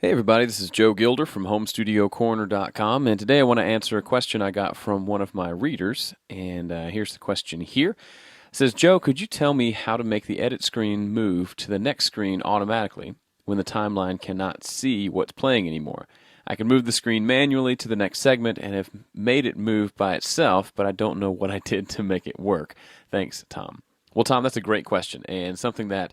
Hey everybody, this is Joe Gilder from HomeStudioCorner.com, and today I want to answer a question I got from one of my readers, and here's the question here. It says, Joe, could you tell me how to make the edit screen move to the next screen automatically when the timeline cannot see what's playing anymore? I can move the screen manually to the next segment and have made it move by itself, but I don't know what I did to make it work. Thanks, Tom. Well, Tom, that's a great question, and something that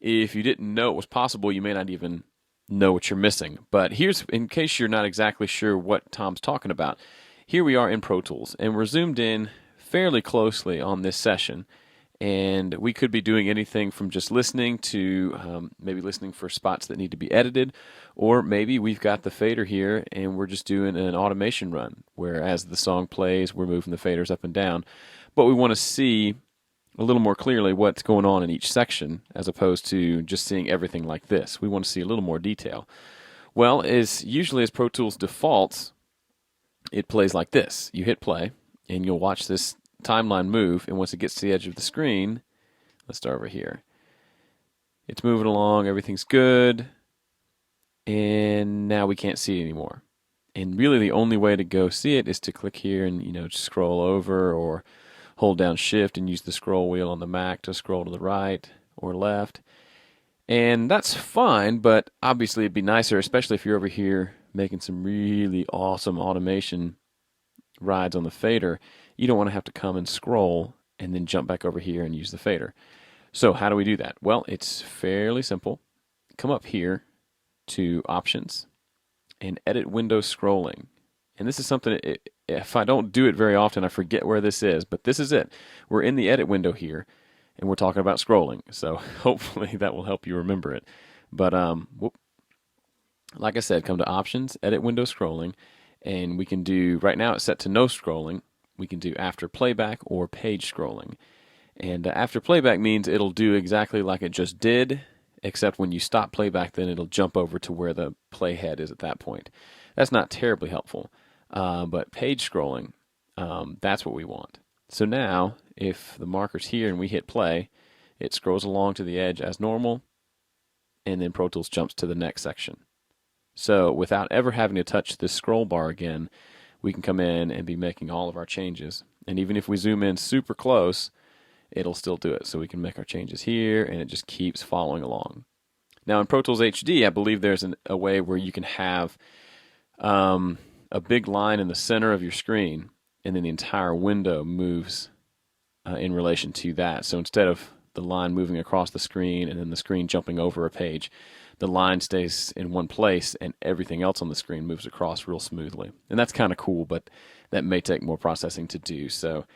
if you didn't know it was possible, you may not even know what you're missing. But here's, in case you're not exactly sure what Tom's talking about, here we are in Pro Tools, and we're zoomed in fairly closely on this session. And we could be doing anything from just listening to maybe listening for spots that need to be edited, or maybe we've got the fader here and we're just doing an automation run, where as the song plays, we're moving the faders up and down. But we want to see a little more clearly what's going on in each section as opposed to just seeing everything like this. We want to see a little more detail. Well, as usually as Pro Tools defaults, it plays like this. You hit play and you'll watch this timeline move, and once it gets to the edge of the screen, let's start over here. It's moving along, everything's good, and now we can't see it anymore. And really the only way to go see it is to click here and just scroll over, or hold down shift and use the scroll wheel on the Mac to scroll to the right or left. And that's fine, but obviously it'd be nicer, especially if you're over here making some really awesome automation rides on the fader. You don't want to have to come and scroll and then jump back over here and use the fader. So how do we do that? Well, it's fairly simple. Come up here to Options and Edit Window Scrolling. And this is something, if I don't do it very often, I forget where this is, but this is it. We're in the edit window here, and we're talking about scrolling, so hopefully that will help you remember it. But like I said, come to Options, Edit Window Scrolling, and we can do, right now it's set to no scrolling. We can do after playback or page scrolling. And after playback means it'll do exactly like it just did, except when you stop playback, then it'll jump over to where the playhead is at that point. That's not terribly helpful. But page scrolling, that's what we want. So now, if the marker's here and we hit play, it scrolls along to the edge as normal, and then Pro Tools jumps to the next section. So without ever having to touch this scroll bar again, we can come in and be making all of our changes. And even if we zoom in super close, it'll still do it. So we can make our changes here, and it just keeps following along. Now in Pro Tools HD, I believe there's a way where you can have a big line in the center of your screen, and then the entire window moves in relation to that. So instead of the line moving across the screen and then the screen jumping over a page, the line stays in one place and everything else on the screen moves across real smoothly. And that's kind of cool, but that may take more processing to do. So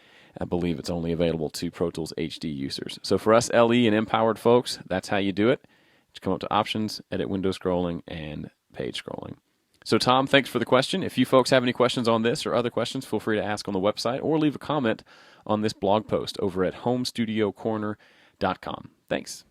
I believe it's only available to Pro Tools HD users. So for us LE and empowered folks, that's how you do it. Just come up to Options, Edit Window Scrolling, and Page Scrolling. So Tom, thanks for the question. If you folks have any questions on this or other questions, feel free to ask on the website or leave a comment on this blog post over at HomeStudioCorner.com. Thanks.